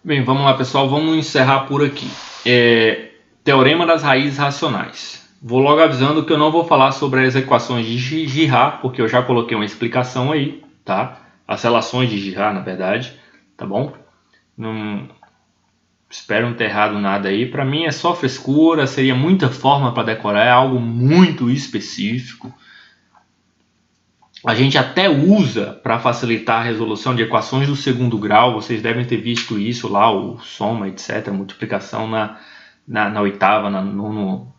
Bem, vamos lá, pessoal. Vamos encerrar por aqui. Teorema das raízes racionais. Vou logo avisando que eu não vou falar sobre as equações de Girard, porque eu já coloquei uma explicação aí, tá? As relações de Girard, na verdade, tá bom? Não espero não ter errado nada aí. Para mim é só frescura, seria muita forma para decorar, é algo muito específico. A gente até usa para facilitar a resolução de equações do segundo grau. Vocês devem ter visto isso lá, o soma, etc. Multiplicação na oitava, nono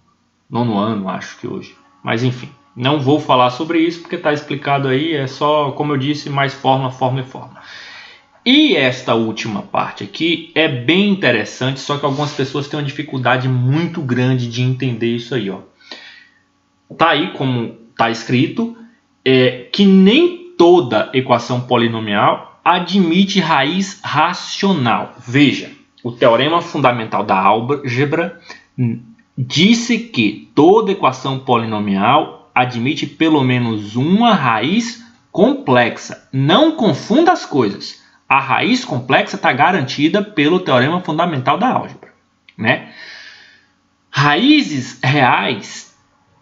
ano, acho que hoje. Mas enfim, não vou falar sobre isso porque está explicado aí. É só, como eu disse, mais forma. E esta última parte aqui é bem interessante, só que algumas pessoas têm uma dificuldade muito grande de entender isso aí, ó. Tá aí como está escrito. Que nem toda equação polinomial admite raiz racional. Veja, o teorema fundamental da álgebra disse que toda equação polinomial admite pelo menos uma raiz complexa. Não confunda as coisas. A raiz complexa está garantida pelo teorema fundamental da álgebra, né? Raízes reais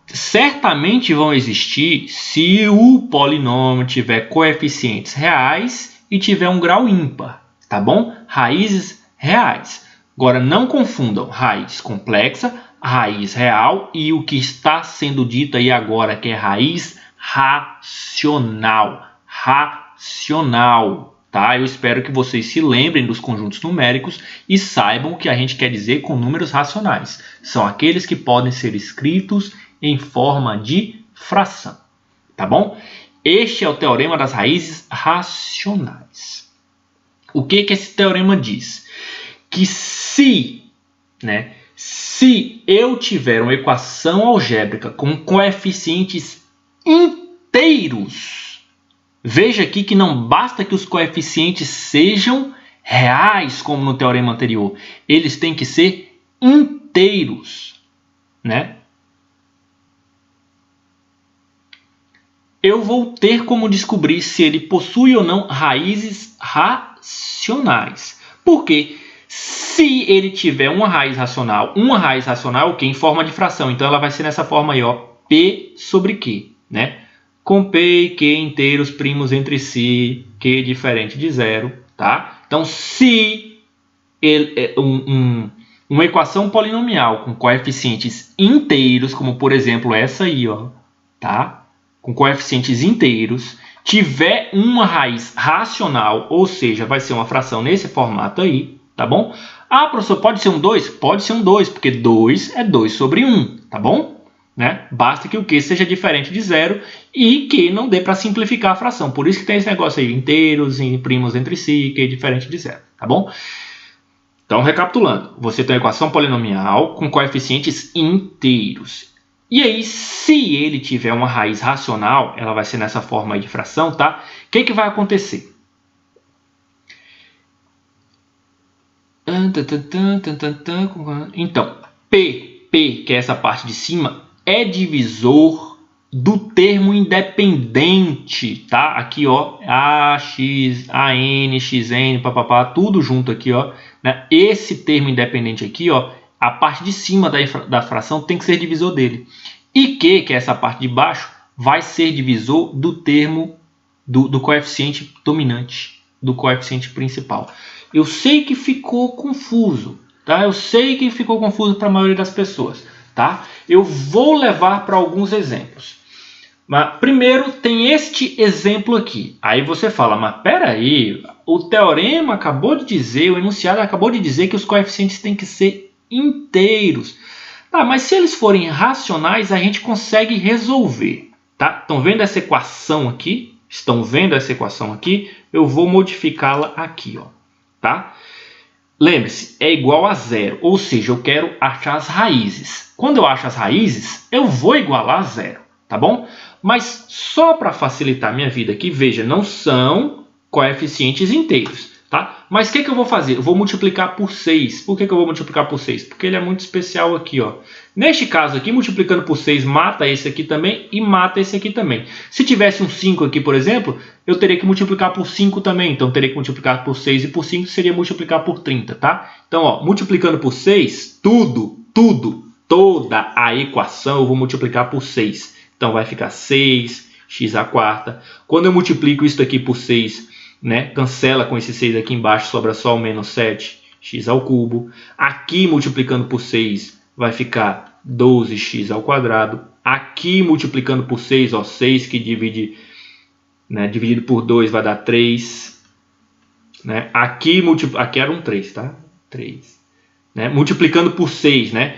certamente vão existir se o polinômio tiver coeficientes reais e tiver um grau ímpar, tá bom? Raízes reais. Agora, não confundam raiz complexa, raiz real e o que está sendo dito aí agora, que é raiz racional. Racional, tá? Eu espero que vocês se lembrem dos conjuntos numéricos e saibam o que a gente quer dizer com números racionais. São aqueles que podem ser escritos em forma de fração, tá bom? Este é o teorema das raízes racionais. O que esse teorema diz? Que se eu tiver uma equação algébrica com coeficientes inteiros, veja aqui que não basta que os coeficientes sejam reais, como no teorema anterior, eles têm que ser inteiros, né? Eu vou ter como descobrir se ele possui ou não raízes racionais. Porque se ele tiver uma raiz racional o que? Em forma de fração. Então ela vai ser nessa forma aí, ó, P sobre Q, né? Com P e Q inteiros primos entre si, Q diferente de zero, tá? Então se uma equação polinomial com coeficientes inteiros, como por exemplo essa aí, ó, tá? Com coeficientes inteiros, tiver uma raiz racional, ou seja, vai ser uma fração nesse formato aí, tá bom? Ah, professor, pode ser um 2? Pode ser um 2, porque 2 é 2 sobre 1, tá bom? Né? Basta que o Q seja diferente de zero e que não dê para simplificar a fração. Por isso que tem esse negócio aí, inteiros e primos entre si, Q diferente de zero, tá bom? Então, recapitulando, você tem uma equação polinomial com coeficientes inteiros. E aí, se ele tiver uma raiz racional, ela vai ser nessa forma aí de fração, tá? O que vai acontecer? Então, P, que é essa parte de cima, é divisor do termo independente, tá? Aqui, ó, A, X, AN, XN, papapá, tudo junto aqui, ó. Né? Esse termo independente aqui, ó, a parte de cima da fração tem que ser divisor dele. E que é essa parte de baixo, vai ser divisor do termo do coeficiente dominante, do coeficiente principal. Eu sei que ficou confuso, tá? Eu sei que ficou confuso para a maioria das pessoas, tá? Eu vou levar para alguns exemplos. Mas primeiro tem este exemplo aqui. Aí você fala, mas peraí, o teorema acabou de dizer, o enunciado acabou de dizer que os coeficientes têm que ser inteiros. Tá, mas se eles forem racionais, a gente consegue resolver. Tá? Estão vendo essa equação aqui? Estão vendo essa equação aqui? Eu vou modificá-la aqui. Ó, tá? Lembre-se, é igual a zero. Ou seja, eu quero achar as raízes. Quando eu acho as raízes, eu vou igualar a zero. Tá bom? Mas só para facilitar a minha vida aqui, veja, não são coeficientes inteiros. Tá? Mas o que eu vou fazer? Eu vou multiplicar por 6. Por que eu vou multiplicar por 6? Porque ele é muito especial aqui. Ó. Neste caso aqui, multiplicando por 6 mata esse aqui também e mata esse aqui também. Se tivesse um 5 aqui, por exemplo, eu teria que multiplicar por 5 também. Então, teria que multiplicar por 6 e por 5 seria multiplicar por 30. Tá? Então, ó, multiplicando por 6, toda a equação eu vou multiplicar por 6. Então, vai ficar 6x à quarta. Quando eu multiplico isso aqui por 6... né? Cancela com esse 6 aqui embaixo, sobra só o menos 7x ao cubo. Aqui, multiplicando por 6, vai ficar 12x ao quadrado. Aqui, multiplicando por 6, ó, 6 que divide, né, dividido por 2 vai dar 3. Né? Aqui era um 3, tá? 3. Né? Multiplicando por 6, né?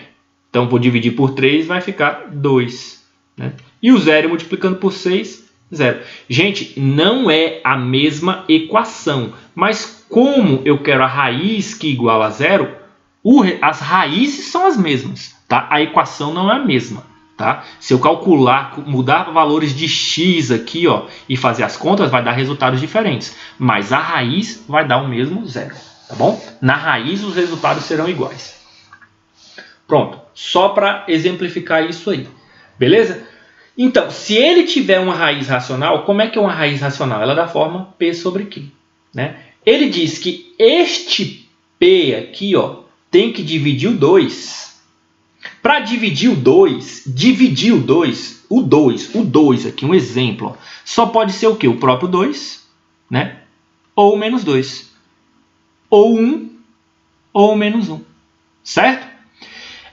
Então, vou dividir por 3, vai ficar 2. Né? E o 0 multiplicando por 6... 0. Gente, não é a mesma equação, mas como eu quero a raiz que iguala a 0, as raízes são as mesmas, tá? A equação não é a mesma, tá? Se eu calcular, mudar valores de x aqui, ó, e fazer as contas, vai dar resultados diferentes, mas a raiz vai dar o mesmo 0, tá bom? Na raiz os resultados serão iguais. Pronto, só para exemplificar isso aí, beleza? Então, se ele tiver uma raiz racional, como é que é uma raiz racional? Ela é da forma P sobre Q. Né? Ele diz que este P aqui, ó, tem que dividir o 2. Para dividir o 2, o 2 aqui, um exemplo, ó, só pode ser o quê? O próprio 2, né? Ou o menos 2. Ou 1, ou o menos 1. Certo?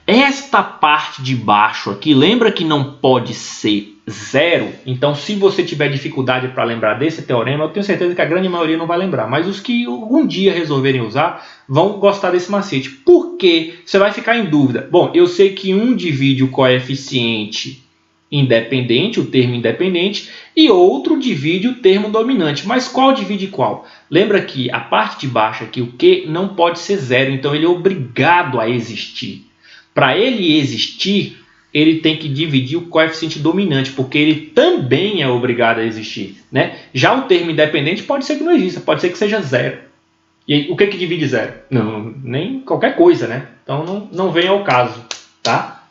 Esta parte de baixo aqui, lembra que não pode ser 0? Então, se você tiver dificuldade para lembrar desse teorema, eu tenho certeza que a grande maioria não vai lembrar. Mas os que algum dia resolverem usar, vão gostar desse macete. Por quê? Você vai ficar em dúvida. Bom, eu sei que um divide o coeficiente independente, o termo independente, e outro divide o termo dominante. Mas qual divide qual? Lembra que a parte de baixo aqui, o Q, não pode ser 0. Então, ele é obrigado a existir. Para ele existir, ele tem que dividir o coeficiente dominante, porque ele também é obrigado a existir. Né? Já o termo independente pode ser que não exista, pode ser que seja 0. E aí, o que divide 0? Não, nem qualquer coisa, né? Então não vem ao caso. Tá?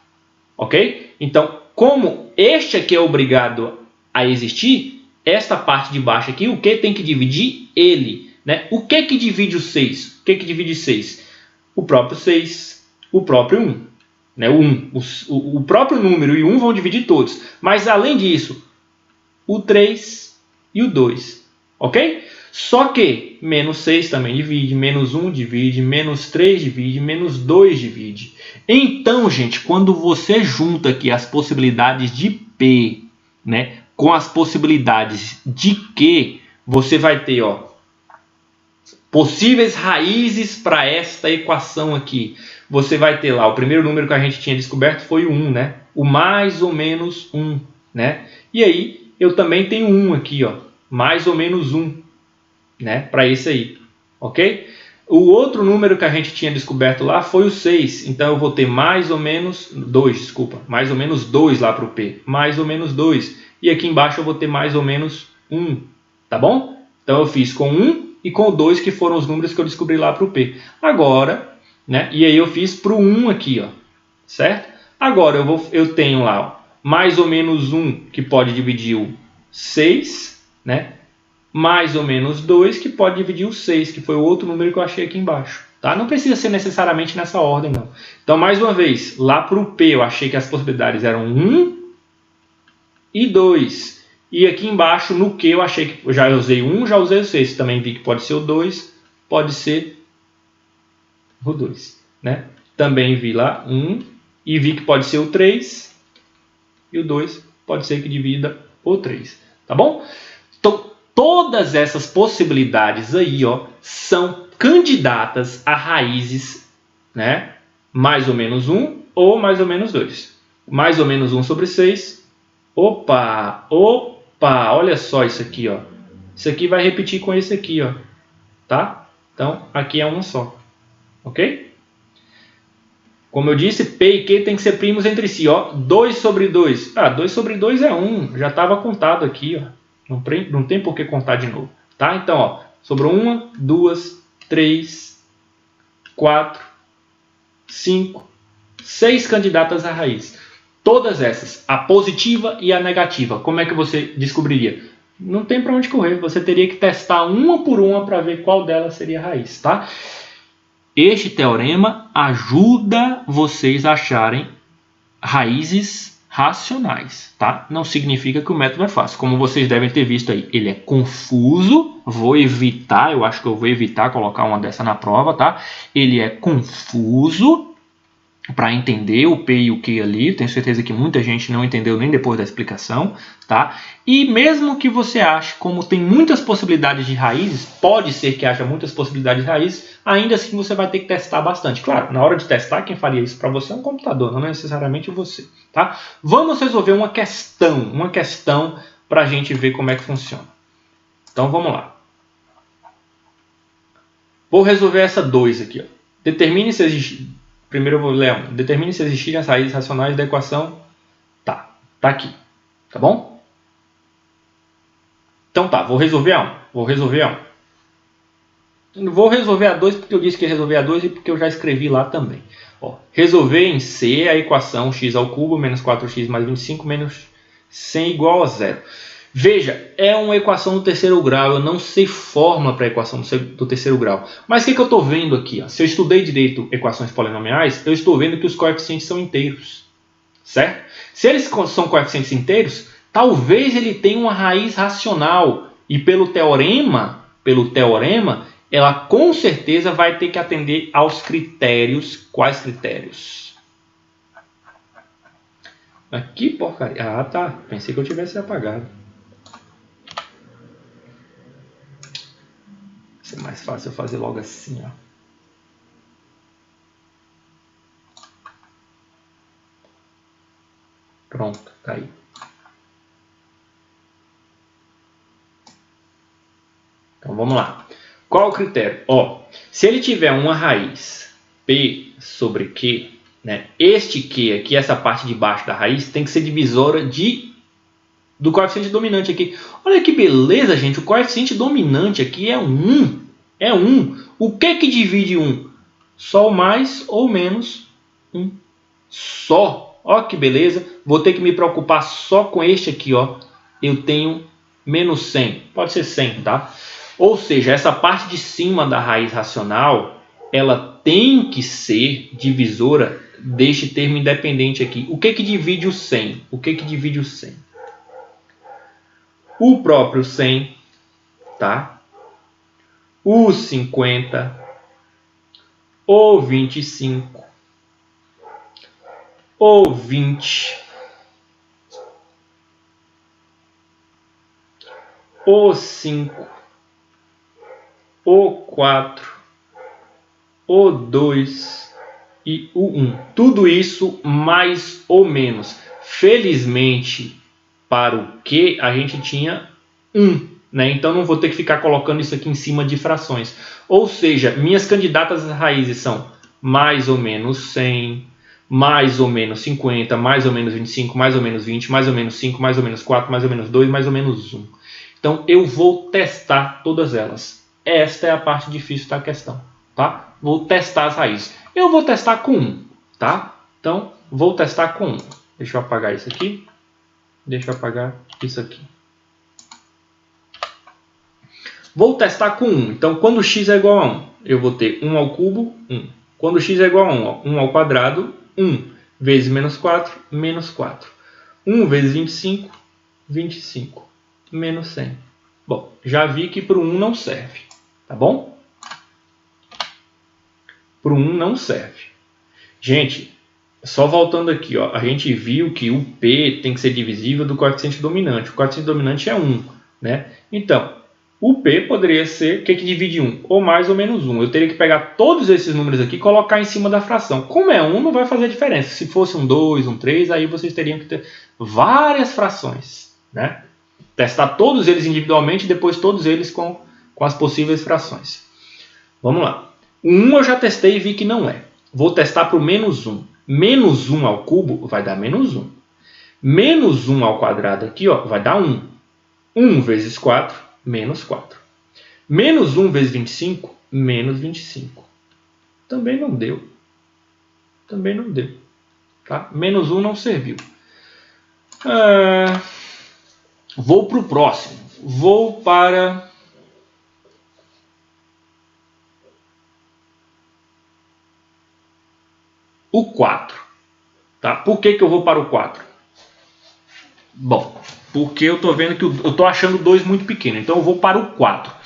Ok? Então, como este aqui é obrigado a existir, esta parte de baixo aqui, o que tem que dividir? Ele. Né? O que divide o 6? O que divide 6? O próprio 6, o próprio 1. Né, o próprio número e o 1 vão dividir todos. Mas, além disso, o 3 e o 2. Ok? Só que menos 6 também divide, menos 1 divide, menos 3 divide, menos 2 divide. Então, gente, quando você junta aqui as possibilidades de P, né, com as possibilidades de Q, você vai ter, ó, possíveis raízes para esta equação aqui. Você vai ter lá, o primeiro número que a gente tinha descoberto foi o 1, né? O mais ou menos 1, né? E aí, eu também tenho 1 aqui, ó, mais ou menos 1, né? Para esse aí, ok? O outro número que a gente tinha descoberto lá foi o 6, então eu vou ter mais ou menos 2, desculpa, mais ou menos 2 lá para o P, mais ou menos 2. E aqui embaixo eu vou ter mais ou menos 1, tá bom? Então eu fiz com 1 e com o 2, que foram os números que eu descobri lá para o P. Agora, né, e aí eu fiz para o 1 aqui, ó, certo? Agora eu tenho lá, ó, mais ou menos 1, que pode dividir o 6, né? Mais ou menos 2, que pode dividir o 6, que foi o outro número que eu achei aqui embaixo. Tá? Não precisa ser necessariamente nessa ordem, não. Então, mais uma vez, lá para o P eu achei que as possibilidades eram 1 e 2. E aqui embaixo, no Q, eu achei que eu já usei 1, já usei o 6. Também vi que pode ser o 2, pode ser o 2. Né? Também vi lá 1 e vi que pode ser o 3. E o 2 pode ser que divida o 3. Tá bom? Então, todas essas possibilidades aí, ó, são candidatas a raízes, né? Mais ou menos 1 ou mais ou menos 2. Mais ou menos 1 sobre 6. Opa, olha só isso aqui, ó. Isso aqui vai repetir com esse aqui, ó. Tá? Então, aqui é um só. Ok? Como eu disse, P e Q tem que ser primos entre si, ó. 2 sobre 2. Ah, 2 sobre 2 é 1. Já estava contado aqui, ó. Não tem por que contar de novo. Tá? Então, ó, sobrou 1, 2, 3, 4, 5, 6 candidatas à raiz. Todas essas, a positiva e a negativa, como é que você descobriria? Não tem para onde correr, você teria que testar uma por uma para ver qual delas seria a raiz, tá? Este teorema ajuda vocês a acharem raízes racionais, tá? Não significa que o método é fácil. Como vocês devem ter visto aí, ele é confuso. Vou evitar, eu acho que eu vou evitar colocar uma dessa na prova, tá? Ele é confuso para entender o P e o Q ali. Tenho certeza que muita gente não entendeu nem depois da explicação, tá? E mesmo que você ache, como tem muitas possibilidades de raízes, pode ser que haja muitas possibilidades de raízes, ainda assim você vai ter que testar bastante. Claro, na hora de testar, quem faria isso para você é um computador, não necessariamente você, tá? Vamos resolver uma questão para a gente ver como é que funciona. Então vamos lá. Vou resolver essa 2 aqui, ó. Determine se existe... Primeiro eu vou ler um. Determine se existirem as raízes racionais da equação. Tá aqui. Tá bom? Então tá, vou resolver a 1. Vou resolver a 2 porque eu disse que ia resolver a 2 e porque eu já escrevi lá também. Ó, resolver em C a equação x ao cubo menos 4x mais 25 menos 100 igual a 0. Veja, é uma equação do terceiro grau, eu não sei fórmula para a equação do terceiro grau. Mas o que eu estou vendo aqui? Ó? Se eu estudei direito equações polinomiais, eu estou vendo que os coeficientes são inteiros. Certo? Se eles são coeficientes inteiros, talvez ele tenha uma raiz racional. E pelo teorema, ela com certeza vai ter que atender aos critérios. Quais critérios? Que porcaria. Ah, tá. Pensei que eu tivesse apagado. É mais fácil eu fazer logo assim, ó. Pronto, tá aí. Então vamos lá. Qual o critério? Ó, se ele tiver uma raiz P sobre Q, né? Este Q aqui, essa parte de baixo da raiz, tem que ser divisora do coeficiente dominante aqui. Olha que beleza, gente. O coeficiente dominante aqui é 1. É 1. O que divide 1? Só o mais ou menos 1. Só. Olha que beleza. Vou ter que me preocupar só com este aqui. Ó. Eu tenho menos 100. Pode ser 100, tá? Ou seja, essa parte de cima da raiz racional, ela tem que ser divisora deste termo independente aqui. O que divide o 100? O que divide o 100? O próprio 100, tá? O 50, o 25, o 20, o 5, o 4, o 2 e o 1. Tudo isso mais ou menos. Felizmente, para o que a gente tinha 1. Né? Então não vou ter que ficar colocando isso aqui em cima de frações. Ou seja, minhas candidatas às raízes são mais ou menos 100, mais ou menos 50, mais ou menos 25, mais ou menos 20, mais ou menos 5, mais ou menos 4, mais ou menos 2, mais ou menos 1. Então eu vou testar todas elas. Esta é a parte difícil da questão. Tá? Vou testar as raízes. Eu vou testar com 1. Tá? Então vou testar com 1. Deixa eu apagar isso aqui. Deixa eu apagar isso aqui. Vou testar com 1. Então, quando x é igual a 1, eu vou ter 1 ao cubo, 1. Quando x é igual a 1, ó, 1 ao quadrado, 1. Vezes menos 4, menos 4. 1 vezes 25, 25. Menos 100. Bom, já vi que para o 1 não serve. Tá bom? Para o 1 não serve. Gente, só voltando aqui, ó, a gente viu que o P tem que ser divisível do coeficiente dominante. O coeficiente dominante é 1. Né? Então, o P poderia ser, o que divide 1? Ou mais ou menos 1. Eu teria que pegar todos esses números aqui e colocar em cima da fração. Como é 1, não vai fazer diferença. Se fosse um 2, um 3, aí vocês teriam que ter várias frações. Né? Testar todos eles individualmente e depois todos eles com as possíveis frações. Vamos lá. O 1 eu já testei e vi que não é. Vou testar para o menos 1. Menos 1 ao cubo vai dar menos 1. Menos 1 ao quadrado aqui, ó, vai dar 1. 1 vezes 4, menos 4. Menos 1 vezes 25 menos 25. Também não deu. Também não deu. Tá? Menos 1 não serviu. Vou para o próximo. Vou para o 4. Tá? Por que eu vou para o 4? Bom, porque eu estou vendo que eu estou achando 2 muito pequeno. Então eu vou para o 4.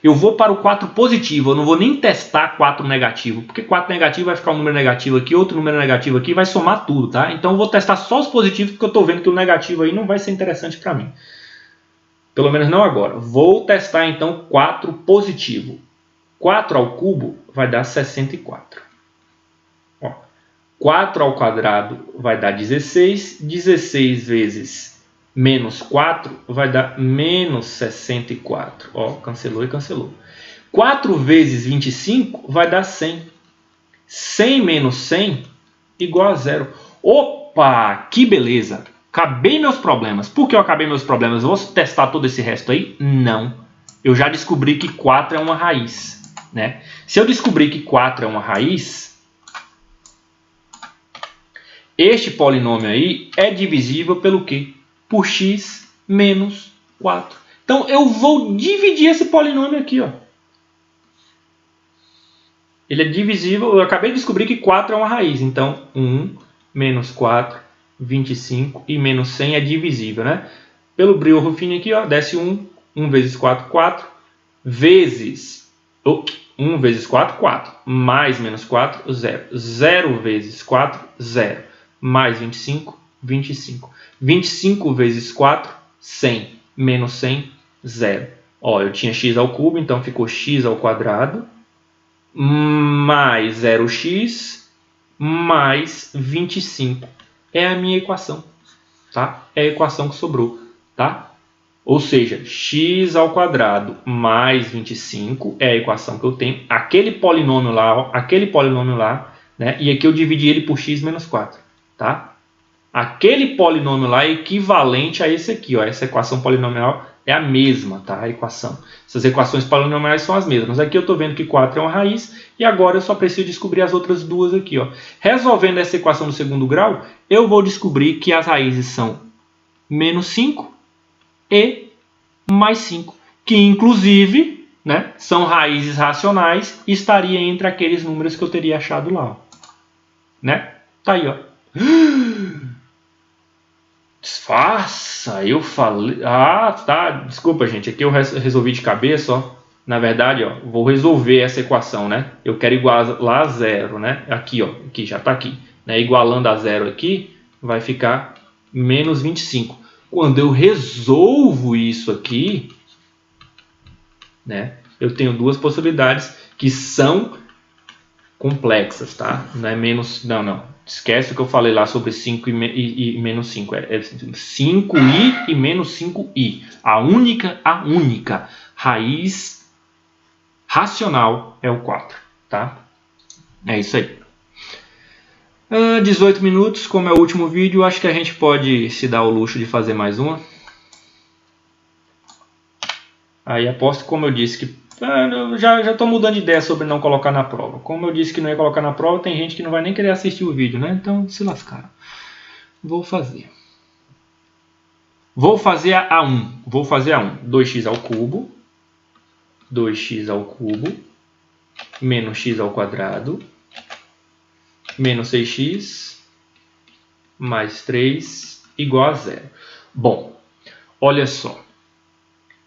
Eu vou para o 4 positivo. Eu não vou nem testar 4 negativo. Porque 4 negativo vai ficar um número negativo aqui, outro número negativo aqui, vai somar tudo. Tá? Então eu vou testar só os positivos, porque eu estou vendo que o negativo aí não vai ser interessante para mim. Pelo menos não agora. Vou testar então 4 positivo. 4 ao cubo vai dar 64. Ó, 4 ao quadrado vai dar 16. 16 vezes menos 4 vai dar menos 64. Ó, cancelou e cancelou. 4 vezes 25 vai dar 100. 100 menos 100 igual a 0. Opa, que beleza! Acabei meus problemas. Por que eu acabei meus problemas? Eu vou testar todo esse resto aí? Não. Eu já descobri que 4 é uma raiz. Né? Se eu descobrir que 4 é uma raiz, este polinômio aí é divisível pelo quê? Por x menos 4. Então eu vou dividir esse polinômio aqui. Ó. Ele é divisível. Eu acabei de descobrir que 4 é uma raiz. Então 1 menos 4, 25 e menos 100 é divisível. Né? Pelo brilho rufinho aqui, ó, desce 1. 1 vezes 4, 4. Vezes... 1 vezes 4, 4. Mais menos 4, 0. 0 vezes 4, 0. Mais 25, 25. 25 vezes 4, 100. Menos 100, 0. Ó, eu tinha x ao cubo, então ficou x ao quadrado. Mais 0x mais 25. É a minha equação. Tá? É a equação que sobrou. Tá? Ou seja, x ao quadrado mais 25 é a equação que eu tenho. Aquele polinômio lá, né? E aqui eu dividi ele por x menos 4. Tá? Aquele polinômio lá é equivalente a esse aqui. Ó. Essa equação polinomial é a mesma, tá? A equação. Essas equações polinomiais são as mesmas. Aqui eu estou vendo que 4 é uma raiz e agora eu só preciso descobrir as outras duas aqui. Ó. Resolvendo essa equação do segundo grau, eu vou descobrir que as raízes são menos 5 e mais 5, que inclusive, né, são raízes racionais e estaria entre aqueles números que eu teria achado lá. Ó. Né? Tá aí, ó. Disfarça, eu falei... Ah, tá, desculpa, gente, aqui eu resolvi de cabeça, ó. Na verdade, ó, vou resolver essa equação, né? Eu quero igualar a 0, né? Aqui, ó, aqui, já tá aqui. Né? Igualando a 0 aqui, vai ficar menos 25. Quando eu resolvo isso aqui, né, eu tenho duas possibilidades que são complexas, tá? Não é menos... Não. Esquece o que eu falei lá sobre 5 e menos 5. É 5i e menos 5i. A única raiz racional é o 4, tá? É isso aí. 18 minutos, como é o último vídeo, acho que a gente pode se dar o luxo de fazer mais uma. Aí aposto, como eu disse, que já estou mudando de ideia sobre não colocar na prova. Como eu disse que não ia colocar na prova, tem gente que não vai nem querer assistir o vídeo, né? Então se lascaram. Vou fazer. Vou fazer a 1. Vou fazer a 1. 2x ao cubo. 2x ao cubo. Menos x ao quadrado. Menos 6x mais 3 igual a 0. Bom, olha só.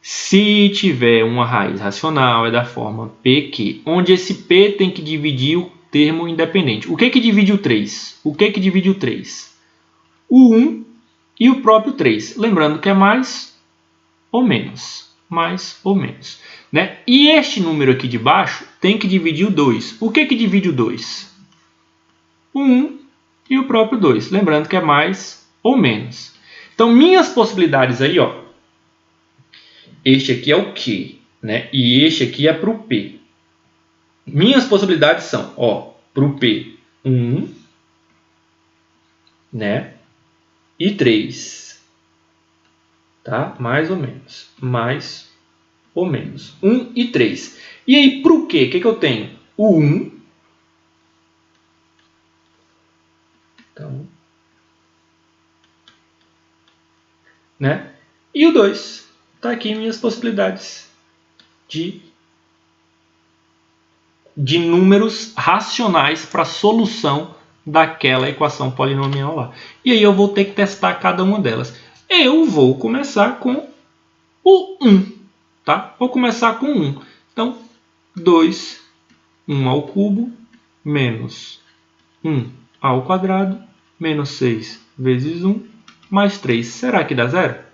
Se tiver uma raiz racional, é da forma PQ, onde esse P tem que dividir o termo independente. O que divide o 3? O que divide o 3? O 1 e o próprio 3. Lembrando que é mais ou menos. Mais ou menos. Né? E este número aqui de baixo tem que dividir o 2. O que divide o 2? O 1 e o próprio 2. Lembrando que é mais ou menos. Então, minhas possibilidades aí, ó. Este aqui é o Q, né? E este aqui é para o P. Minhas possibilidades são, ó, para o P, 1, né? E 3. Tá? Mais ou menos. Mais ou menos. 1 e 3. E aí, para o quê? O que eu tenho? O 1. Então, né? E o 2. Está aqui minhas possibilidades de números racionais para a solução daquela equação polinomial lá. E aí eu vou ter que testar cada uma delas. Eu vou começar com o 1. Tá? Vou começar com 1. Então, 2, 1 ao cubo, menos 1 ao quadrado, menos 6 vezes 1, mais 3. Será que dá 0?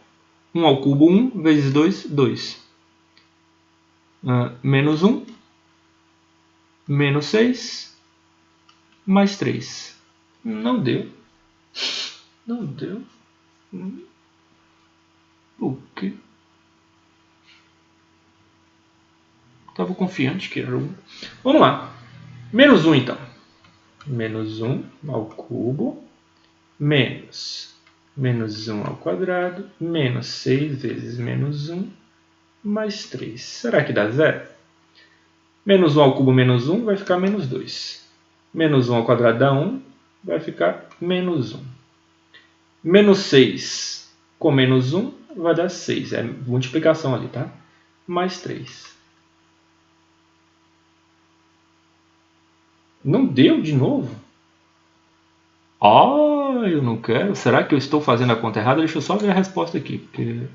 1 ao cubo, 1, vezes 2, 2. Menos 1, menos 6, mais 3. Não deu. Não deu. O quê? Estava confiante que era 1. Vamos lá. Menos 1, então. Menos 1 ao cubo, menos 1 ao quadrado, menos 6 vezes menos 1, mais 3. Será que dá 0? Menos 1 ao cubo menos 1 vai ficar menos 2. Menos 1 ao quadrado dá 1, vai ficar menos 1. Menos 6 com menos 1 vai dar 6. É multiplicação ali, tá? Mais 3. Não deu de novo? Eu não quero. Será que eu estou fazendo a conta errada? Deixa eu só ver a resposta aqui. Porque...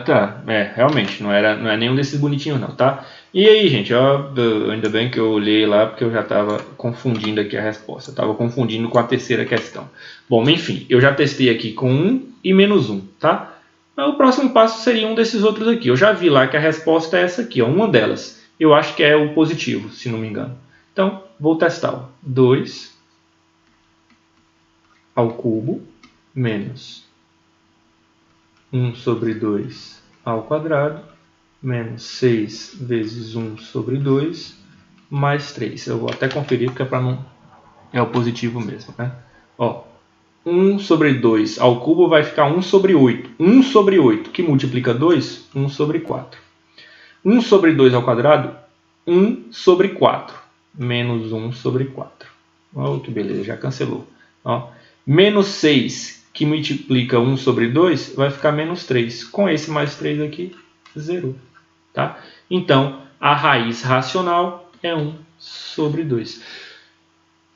tá. Realmente, não é nenhum desses bonitinhos não, tá? E aí, gente, ainda bem que eu olhei lá, porque eu já estava confundindo aqui a resposta. Estava confundindo com a terceira questão. Bom, enfim, eu já testei aqui com 1 e menos 1, tá? O próximo passo seria um desses outros aqui. Eu já vi lá que a resposta é essa aqui, ó, uma delas. Eu acho que é o positivo, se não me engano. Então, vou testar. 2 ao cubo menos 1 sobre 2 ao quadrado menos 6 vezes 1 sobre 2 mais 3. Eu vou até conferir porque para não... é o positivo mesmo, né? Ó, 1 sobre 2 ao cubo vai ficar 1 sobre 8. 1 sobre 8, que multiplica 2, 1 sobre 4. 1 sobre 2 ao quadrado, 1 sobre 4. Menos 1 sobre 4. Olha que beleza, já cancelou. Ó, menos 6, que multiplica 1 sobre 2, vai ficar menos 3. Com esse mais 3 aqui, zerou. Tá? Então, a raiz racional é 1 sobre 2.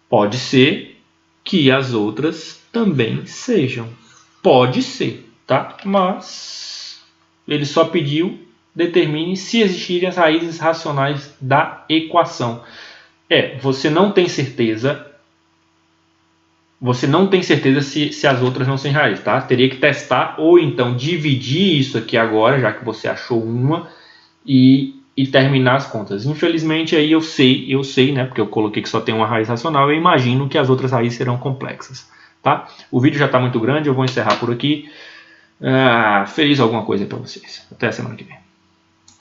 Pode ser que as outras também sejam. Pode ser, tá? Mas ele só pediu determine se existirem as raízes racionais da equação. Você não tem certeza. Você não tem certeza se as outras não são raízes, tá? Teria que testar ou então dividir isso aqui agora, já que você achou uma, e terminar as contas. Infelizmente aí eu sei, né? Porque eu coloquei que só tem uma raiz racional, eu imagino que as outras raízes serão complexas, tá? O vídeo já está muito grande, eu vou encerrar por aqui. Feliz alguma coisa para vocês. Até a semana que vem.